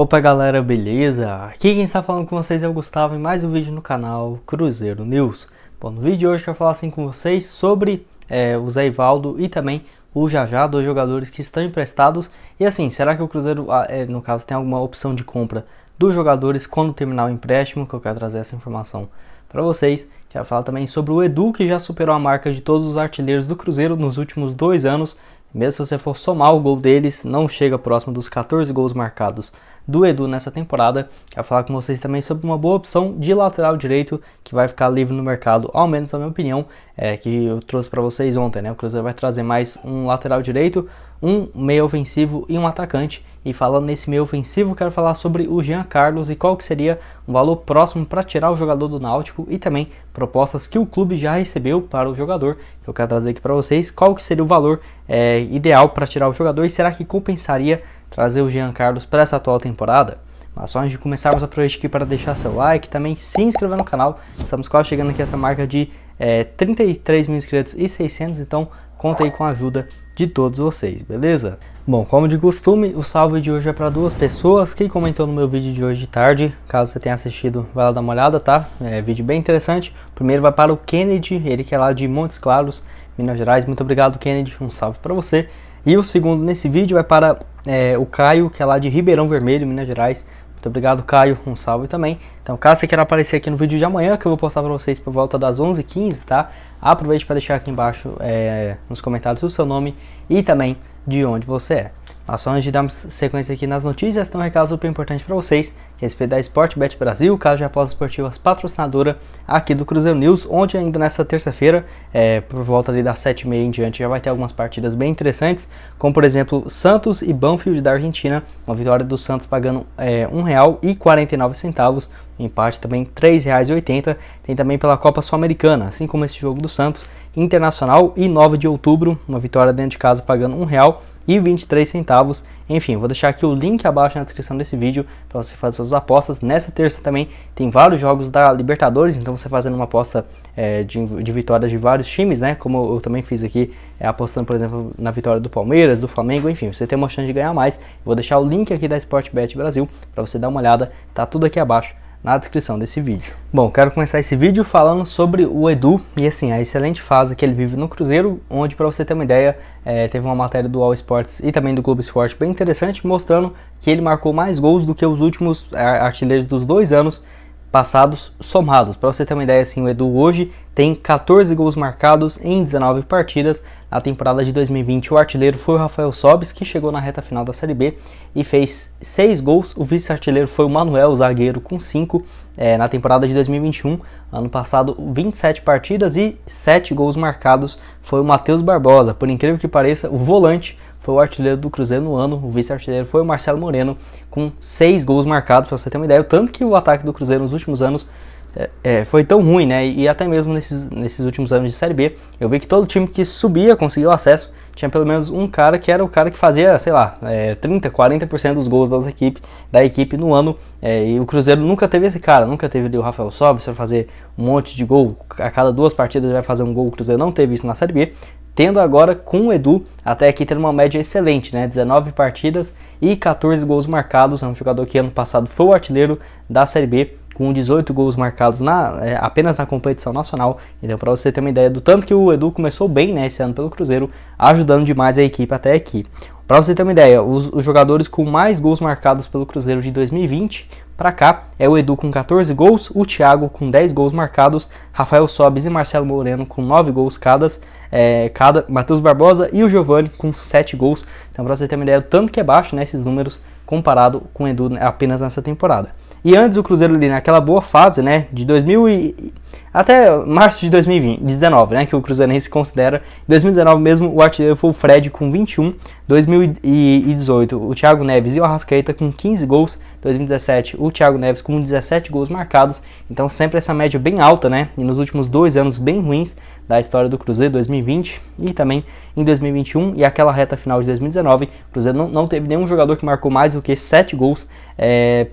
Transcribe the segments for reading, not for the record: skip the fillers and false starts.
Opa galera, beleza? Aqui quem está falando com vocês é o Gustavo em mais um vídeo no canal Cruzeiro News. Bom, no vídeo de hoje eu quero falar assim com vocês sobre o Zé Ivaldo e também o Jajá, dois jogadores que estão emprestados. E assim, será que o Cruzeiro, no caso, tem alguma opção de compra dos jogadores quando terminar o empréstimo? Que eu quero trazer essa informação para vocês. Quero falar também sobre o Edu, que já superou a marca de todos os artilheiros do Cruzeiro nos últimos 2 anos. Mesmo se você for somar o gol deles, não chega próximo dos 14 gols marcados do Edu nessa temporada. Quero falar com vocês também sobre uma boa opção de lateral direito que vai ficar livre no mercado, ao menos na minha opinião, que eu trouxe para vocês ontem, né? O Cruzeiro vai trazer mais um lateral direito, um meio ofensivo e um atacante. E falando nesse meio ofensivo, quero falar sobre o Jean Carlos e qual que seria um valor próximo para tirar o jogador do Náutico e também propostas que o clube já recebeu para o jogador. Eu quero trazer aqui para vocês qual que seria o valor ideal para tirar o jogador e será que compensaria trazer o Jean Carlos para essa atual temporada? Mas só antes de começarmos, aproveite aqui para deixar seu like, também se inscrever no canal. Estamos quase chegando aqui a essa marca de 33 mil inscritos e 600, então conta aí com a ajuda de todos vocês, beleza? Bom, como de costume, o salve de hoje é para 2 pessoas que comentou no meu vídeo de hoje de tarde. Caso você tenha assistido, vai lá dar uma olhada, tá? Vídeo bem interessante. O primeiro vai para o Kennedy, ele que é lá de Montes Claros, Minas Gerais. Muito obrigado, Kennedy, um salve para você. E o segundo nesse vídeo vai para o Caio, que é lá de Ribeirão Vermelho, Minas Gerais. Muito obrigado, Caio, um salve também. Então, caso você queira aparecer aqui no vídeo de amanhã, que eu vou postar para vocês por volta das 11h15, tá? Aproveite para deixar aqui embaixo nos comentários o seu nome e também de onde você é. Mas só antes de darmos sequência aqui nas notícias, tem um recado super importante para vocês, que é a respeito da Sportbet Brasil, casa de apostas esportivas patrocinadora aqui do Cruzeiro News, onde ainda nessa terça-feira, por volta ali das 7h30 em diante, já vai ter algumas partidas bem interessantes, como por exemplo Santos e Banfield da Argentina, uma vitória do Santos pagando R$1,49, empate também R$3,80, tem também pela Copa Sul-Americana, assim como esse jogo do Santos, Internacional e 9 de outubro, uma vitória dentro de casa pagando R$1,23. Enfim, vou deixar aqui o link abaixo na descrição desse vídeo para você fazer suas apostas. Nessa terça também tem vários jogos da Libertadores, então você fazendo uma aposta de vitórias de vários times, né? Como eu também fiz aqui, apostando, por exemplo, na vitória do Palmeiras, do Flamengo, enfim, você tem uma chance de ganhar mais. Vou deixar o link aqui da Sportbet Brasil para você dar uma olhada, tá tudo aqui abaixo na descrição desse vídeo. Bom, quero começar esse vídeo falando sobre o Edu e assim, a excelente fase que ele vive no Cruzeiro, onde, para você ter uma ideia, teve uma matéria do All Sports e também do Globo Esporte bem interessante, mostrando que ele marcou mais gols do que os últimos artilheiros dos 2 anos passados somados. Para você ter uma ideia, assim, o Edu hoje tem 14 gols marcados em 19 partidas. Na temporada de 2020, o artilheiro foi o Rafael Sobis, que chegou na reta final da Série B e fez 6 gols. O vice-artilheiro foi o Manuel, o zagueiro, com 5. Na temporada de 2021, ano passado, 27 partidas e 7 gols marcados foi o Matheus Barbosa. Por incrível que pareça, o volante foi o artilheiro do Cruzeiro no ano, o vice-artilheiro foi o Marcelo Moreno, com 6 gols marcados, para você ter uma ideia. Tanto que o ataque do Cruzeiro nos últimos anos foi tão ruim, né? E até mesmo nesses últimos anos de Série B, eu vi que todo time que subia, conseguiu acesso, tinha pelo menos um cara que era o cara que fazia, sei lá, 30%, 40% dos gols da equipe no ano. E o Cruzeiro nunca teve esse cara, nunca teve ali o Rafael Sobis para fazer um monte de gol. A cada 2 partidas vai fazer um gol. O Cruzeiro não teve isso na Série B. Tendo agora com o Edu, até aqui tendo uma média excelente, né? 19 partidas e 14 gols marcados. É um jogador que ano passado foi o artilheiro da Série B, com 18 gols marcados apenas na competição nacional. Então, para você ter uma ideia do tanto que o Edu começou bem, né, esse ano pelo Cruzeiro, ajudando demais a equipe até aqui. Para você ter uma ideia, os jogadores com mais gols marcados pelo Cruzeiro de 2020 para cá é o Edu com 14 gols, o Thiago com 10 gols marcados, Rafael Sobis e Marcelo Moreno com 9 gols cada, Matheus Barbosa e o Giovani com 7 gols. Então, para você ter uma ideia do tanto que é baixo, né, esses números comparado com o Edu apenas nessa temporada. E antes o Cruzeiro ali naquela boa fase, né, de 2000 até março de 2019, né, que o Cruzeirense considera. Em 2019 mesmo, o artilheiro foi o Fred com 21, 2018 o Thiago Neves e o Arrascaeta com 15 gols, 2017 o Thiago Neves com 17 gols marcados. Então sempre essa média bem alta, né, e nos últimos 2 anos bem ruins da história do Cruzeiro, 2020 e também em 2021 e aquela reta final de 2019, o Cruzeiro não teve nenhum jogador que marcou mais do que 7 gols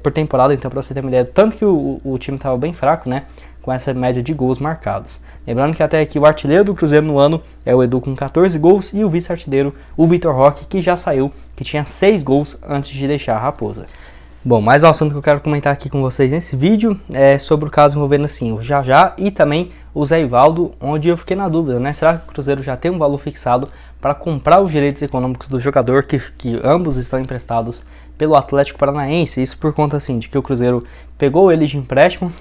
por temporada. Então, para você ter uma ideia, tanto que o time estava bem fraco, né, com essa média de gols marcados. Lembrando que até aqui o artilheiro do Cruzeiro no ano é o Edu com 14 gols e o vice-artilheiro, o Vitor Roque, que já saiu, que tinha 6 gols antes de deixar a Raposa. Bom, mais um assunto que eu quero comentar aqui com vocês nesse vídeo é sobre o caso envolvendo assim o Jajá e também o Zé Ivaldo, onde eu fiquei na dúvida, né? Será que o Cruzeiro já tem um valor fixado para comprar os direitos econômicos do jogador, que ambos estão emprestados pelo Atlético Paranaense? Isso por conta assim de que o Cruzeiro pegou eles de empréstimo,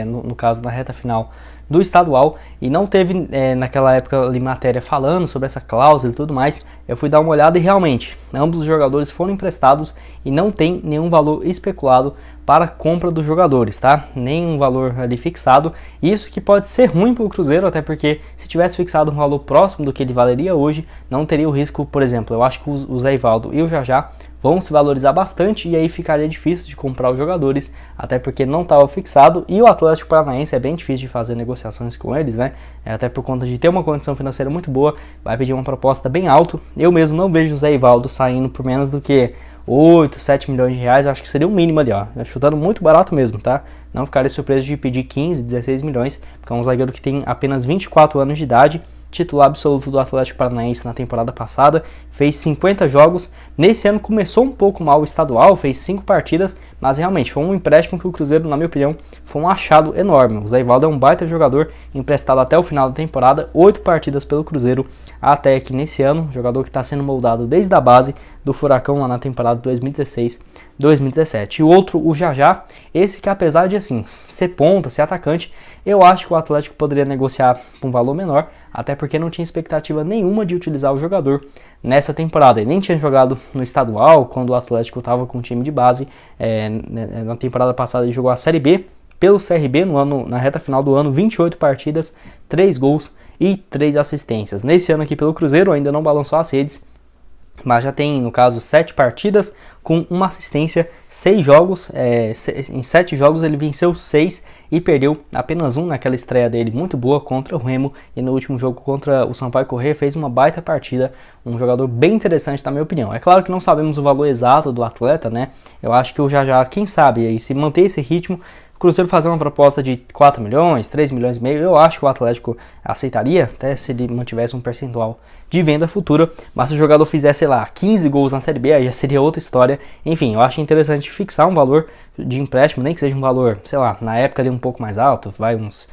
no caso na reta final do estadual, e não teve naquela época ali matéria falando sobre essa cláusula e tudo mais. Eu fui dar uma olhada e realmente ambos os jogadores foram emprestados e não tem nenhum valor especulado para a compra dos jogadores, tá? Nenhum valor ali fixado. Isso que pode ser ruim para o Cruzeiro, até porque se tivesse fixado um valor próximo do que ele valeria hoje, não teria o risco, por exemplo, eu acho que o Zé Ivaldo e o Jajá vão se valorizar bastante e aí ficaria difícil de comprar os jogadores, até porque não estava fixado, e o Atlético Paranaense é bem difícil de fazer negociações com eles, né? Até por conta de ter uma condição financeira muito boa, vai pedir uma proposta bem alta. Eu mesmo não vejo o Zé Ivaldo saindo por menos do que 8, 7 milhões de reais, acho que seria o mínimo ali, ó, chutando muito barato mesmo, tá? Não ficaria surpreso de pedir 15, 16 milhões, porque é um zagueiro que tem apenas 24 anos de idade, titular absoluto do Atlético Paranaense na temporada passada, fez 50 jogos, nesse ano começou um pouco mal o estadual, fez 5 partidas, mas realmente foi um empréstimo que o Cruzeiro, na minha opinião, foi um achado enorme. O Zé Ivaldo é um baita jogador, emprestado até o final da temporada, 8 partidas pelo Cruzeiro até aqui nesse ano, jogador que está sendo moldado desde a base do Furacão lá na temporada 2016-2017. E o outro, o Jajá, esse que apesar de assim ser ponta, ser atacante, eu acho que o Atlético poderia negociar com um valor menor, até porque não tinha expectativa nenhuma de utilizar o jogador nessa temporada. Ele nem tinha jogado no estadual, quando o Atlético estava com o time de base. Na temporada passada ele jogou a Série B pelo CRB na reta final do ano, 28 partidas, 3 gols e 3 assistências. Nesse ano aqui pelo Cruzeiro ainda não balançou as redes, mas já tem, no caso, 7 partidas com uma assistência, 6 jogos, em 7 jogos ele venceu 6 e perdeu apenas um naquela estreia dele muito boa contra o Remo, e no último jogo contra o Sampaio Corrêa fez uma baita partida, um jogador bem interessante na minha opinião. É claro que não sabemos o valor exato do atleta, né? Eu acho que o Jajá, quem sabe, aí, se manter esse ritmo, o Cruzeiro fazer uma proposta de 4 milhões, 3 milhões e meio, eu acho que o Atlético aceitaria, até se ele mantivesse um percentual de venda futura, mas se o jogador fizesse, sei lá, 15 gols na Série B, aí já seria outra história. Enfim, eu acho interessante fixar um valor de empréstimo, nem que seja um valor, sei lá, na época ali um pouco mais alto, vai uns...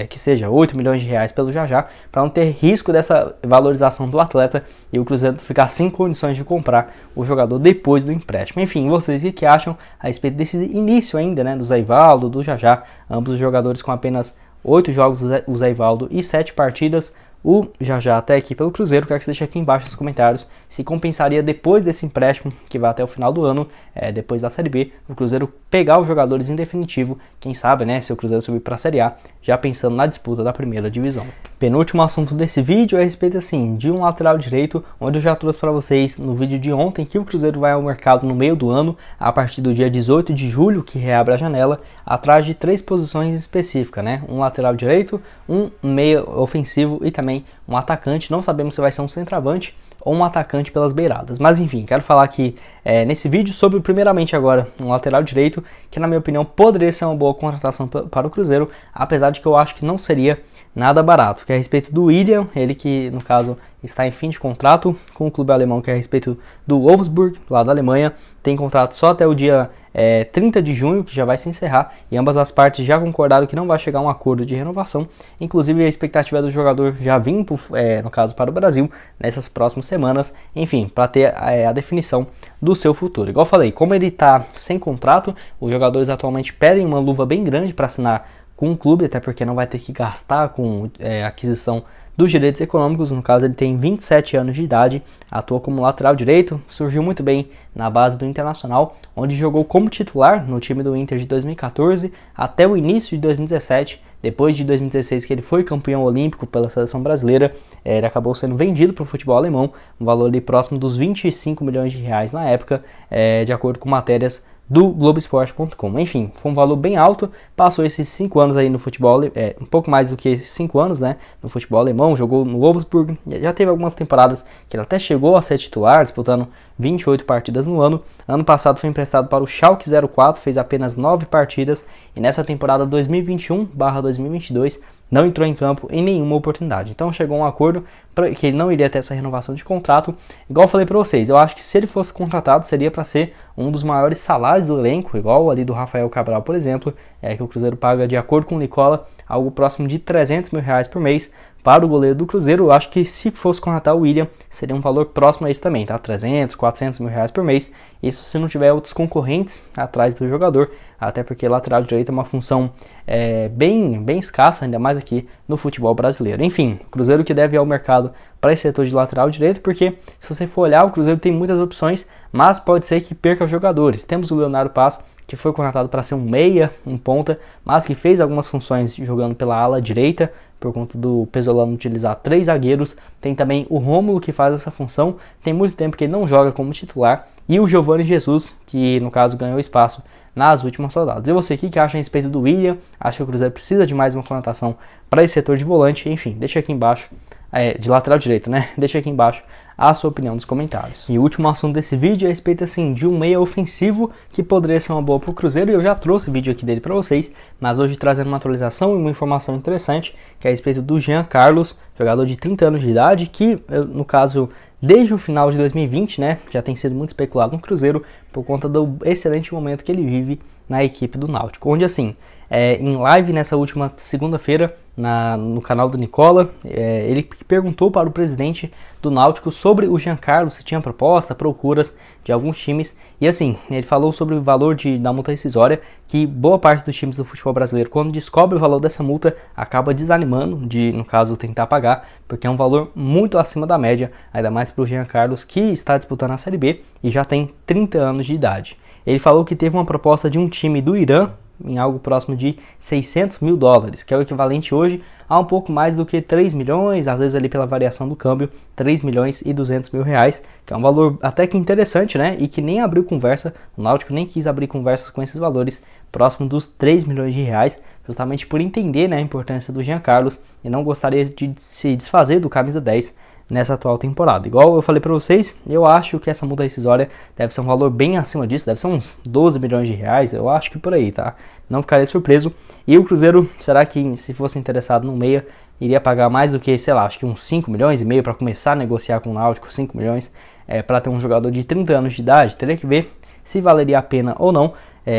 que seja 8 milhões de reais pelo Jajá, para não ter risco dessa valorização do atleta e o Cruzeiro ficar sem condições de comprar o jogador depois do empréstimo. Enfim, vocês o que acham a respeito desse início ainda, né, do Zé Ivaldo, do Jajá, ambos os jogadores com apenas 8 jogos, o Zé Ivaldo, e 7 partidas, o Jajá até aqui pelo Cruzeiro. Quero que você deixe aqui embaixo nos comentários se compensaria depois desse empréstimo que vai até o final do ano, depois da Série B, o Cruzeiro pegar os jogadores em definitivo, quem sabe, né, se o Cruzeiro subir para a Série A, já pensando na disputa da primeira divisão. Penúltimo assunto desse vídeo é a respeito assim de um lateral direito, onde eu já trouxe para vocês no vídeo de ontem que o Cruzeiro vai ao mercado no meio do ano, a partir do dia 18 de julho, que reabre a janela, atrás de 3 posições específicas, né? Um lateral direito, um meia ofensivo e também um atacante. Não sabemos se vai ser um centroavante ou um atacante pelas beiradas, mas enfim, quero falar aqui nesse vídeo sobre, primeiramente agora, um lateral direito, que na minha opinião poderia ser uma boa contratação para o Cruzeiro, apesar de que eu acho que não seria nada barato, que é a respeito do William, ele que no caso está em fim de contrato com o clube alemão, que é a respeito do Wolfsburg, lá da Alemanha, tem contrato só até o dia 30 de junho, que já vai se encerrar, e ambas as partes já concordaram que não vai chegar a um acordo de renovação. Inclusive a expectativa é do jogador já vir, no caso, para o Brasil nessas próximas semanas, enfim, para ter a definição do seu futuro. Igual eu falei, como ele está sem contrato, os jogadores atualmente pedem uma luva bem grande para assinar com o clube, até porque não vai ter que gastar com aquisição dos direitos econômicos. No caso, ele tem 27 anos de idade, atua como lateral direito, surgiu muito bem na base do Internacional, onde jogou como titular no time do Inter de 2014 até o início de 2017. Depois de 2016, que ele foi campeão olímpico pela seleção brasileira, ele acabou sendo vendido para o futebol alemão, um valor ali próximo dos 25 milhões de reais na época, de acordo com matérias do Globoesporte.com. Enfim, foi um valor bem alto, passou esses 5 anos aí no futebol, um pouco mais do que 5 anos, né, no futebol alemão, jogou no Wolfsburg, já teve algumas temporadas que ele até chegou a ser titular, disputando 28 partidas no ano. Ano passado foi emprestado para o Schalke 04, fez apenas 9 partidas, e nessa temporada 2021/2022 não entrou em campo em nenhuma oportunidade. Então chegou a um acordo para que ele não iria ter essa renovação de contrato. Igual eu falei para vocês, eu acho que se ele fosse contratado seria para ser um dos maiores salários do elenco, igual ali do Rafael Cabral, por exemplo, que o Cruzeiro paga, de acordo com o Nicola, algo próximo de R$300 mil por mês para o goleiro do Cruzeiro. Eu acho que se fosse contratar o William, seria um valor próximo a esse também, tá? 300, 400 mil reais por mês. Isso se não tiver outros concorrentes atrás do jogador, até porque lateral direito é uma função bem escassa, ainda mais aqui no futebol brasileiro. Enfim, o Cruzeiro que deve ir ao mercado para esse setor de lateral direito, porque se você for olhar, o Cruzeiro tem muitas opções, mas pode ser que perca jogadores. Temos o Leonardo Paz, que foi contratado para ser um meia, um ponta, mas que fez algumas funções jogando pela ala direita, por conta do Pesolano utilizar 3 zagueiros. Tem também o Rômulo, que faz essa função, tem muito tempo que ele não joga como titular, e o Giovani Jesus, que no caso ganhou espaço nas últimas rodadas. E você, o que acha a respeito do William? Acha que o Cruzeiro precisa de mais uma contratação para esse setor de volante? Enfim, deixa aqui embaixo, de lateral direito, né? Deixa aqui embaixo a sua opinião nos comentários. E o último assunto desse vídeo é a respeito assim, de um meia ofensivo que poderia ser uma boa para o Cruzeiro, e eu já trouxe vídeo aqui dele para vocês, mas hoje trazendo uma atualização e uma informação interessante, que é a respeito do Jean Carlos, jogador de 30 anos de idade, que no caso, desde o final de 2020, né, já tem sido muito especulado no Cruzeiro, por conta do excelente momento que ele vive na equipe do Náutico, onde assim, em live nessa última segunda-feira, no canal do Nicola, ele perguntou para o presidente do Náutico sobre o Jean Carlos, se tinha proposta, procuras de alguns times, e assim, ele falou sobre o valor da multa rescisória, que boa parte dos times do futebol brasileiro, quando descobre o valor dessa multa, acaba desanimando de, no caso, tentar pagar, porque é um valor muito acima da média, ainda mais para o Jean Carlos, que está disputando a Série B e já tem 30 anos de idade. Ele falou que teve uma proposta de um time do Irã, em algo próximo de $600 mil, que é o equivalente hoje a um pouco mais do que 3 milhões, às vezes ali pela variação do câmbio, 3 milhões e 200 mil reais, que é um valor até que interessante, né? E que nem abriu conversa, o Náutico nem quis abrir conversas com esses valores, próximo dos 3 milhões de reais, justamente por entender, né, a importância do Jean Carlos e não gostaria de se desfazer do camisa 10 nessa atual temporada. Igual eu falei para vocês, eu acho que essa multa rescisória deve ser um valor bem acima disso, deve ser uns 12 milhões de reais, eu acho que por aí, tá? Não ficaria surpreso. E o Cruzeiro, será que se fosse interessado no meia, iria pagar mais do que, sei lá, acho que uns 5 milhões e meio para começar a negociar com o Náutico, 5 milhões para ter um jogador de 30 anos de idade? Teria que ver se valeria a pena ou não.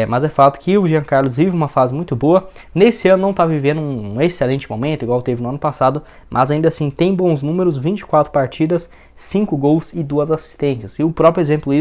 Mas é fato que o Jean Carlos vive uma fase muito boa. Nesse ano não está vivendo um excelente momento, igual teve no ano passado, mas ainda assim tem bons números, 24 partidas, 5 gols e 2 assistências. E o próprio exemplo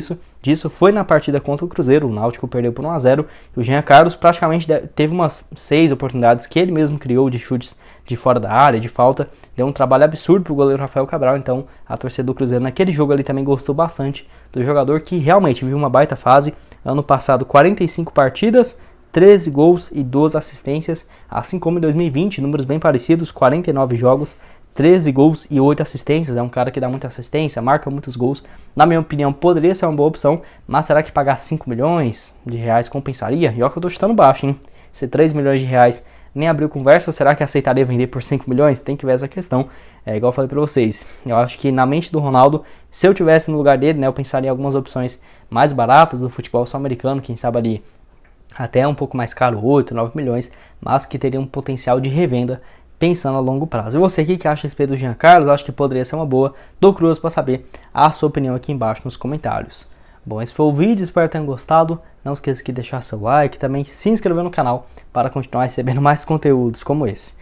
disso foi na partida contra o Cruzeiro. O Náutico perdeu por 1-0 e o Jean Carlos praticamente teve umas 6 oportunidades que ele mesmo criou de chutes de fora da área, de falta. Deu um trabalho absurdo para o goleiro Rafael Cabral, então a torcida do Cruzeiro naquele jogo ali também gostou bastante do jogador, que realmente vive uma baita fase. Ano passado 45 partidas, 13 gols e 12 assistências, assim como em 2020, números bem parecidos, 49 jogos, 13 gols e 8 assistências. É um cara que dá muita assistência, marca muitos gols. Na minha opinião, poderia ser uma boa opção, mas será que pagar 5 milhões de reais compensaria? E olha que eu tô chutando baixo, hein? Se 3 milhões de reais nem abriu conversa, será que aceitaria vender por 5 milhões? Tem que ver essa questão. Igual eu falei pra vocês, eu acho que na mente do Ronaldo, se eu tivesse no lugar dele, né, eu pensaria em algumas opções mais baratas do futebol sul-americano, quem sabe ali até um pouco mais caro, 8, 9 milhões, mas que teria um potencial de revenda pensando a longo prazo. E você aqui que acha a respeito do Jean Carlos, acho que poderia ser uma boa. Tô curioso para saber a sua opinião aqui embaixo nos comentários. Bom, esse foi o vídeo, espero que tenham gostado. Não esqueça de deixar seu like, também se inscrever no canal para continuar recebendo mais conteúdos como esse.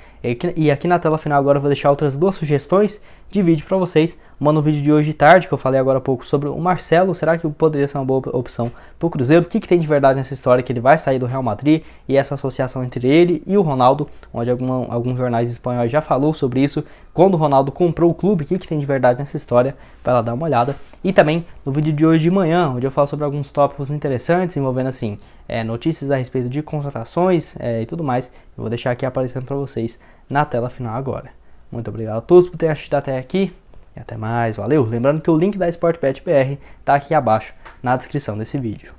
E aqui na tela final agora eu vou deixar outras 2 sugestões de vídeo para vocês. Uma no vídeo de hoje de tarde, que eu falei agora há pouco sobre o Marcelo. Será que poderia ser uma boa opção para o Cruzeiro? O que tem de verdade nessa história que ele vai sair do Real Madrid e essa associação entre ele e o Ronaldo, onde alguns jornais espanhóis já falou sobre isso. Quando o Ronaldo comprou o clube, o que tem de verdade nessa história? Vai lá dar uma olhada. E também no vídeo de hoje de manhã, onde eu falo sobre alguns tópicos interessantes envolvendo assim, notícias a respeito de contratações e tudo mais. Eu vou deixar aqui aparecendo para vocês na tela final agora. Muito obrigado a todos por terem assistido até aqui e até mais, valeu! Lembrando que o link da Sportbet BR está aqui abaixo na descrição desse vídeo.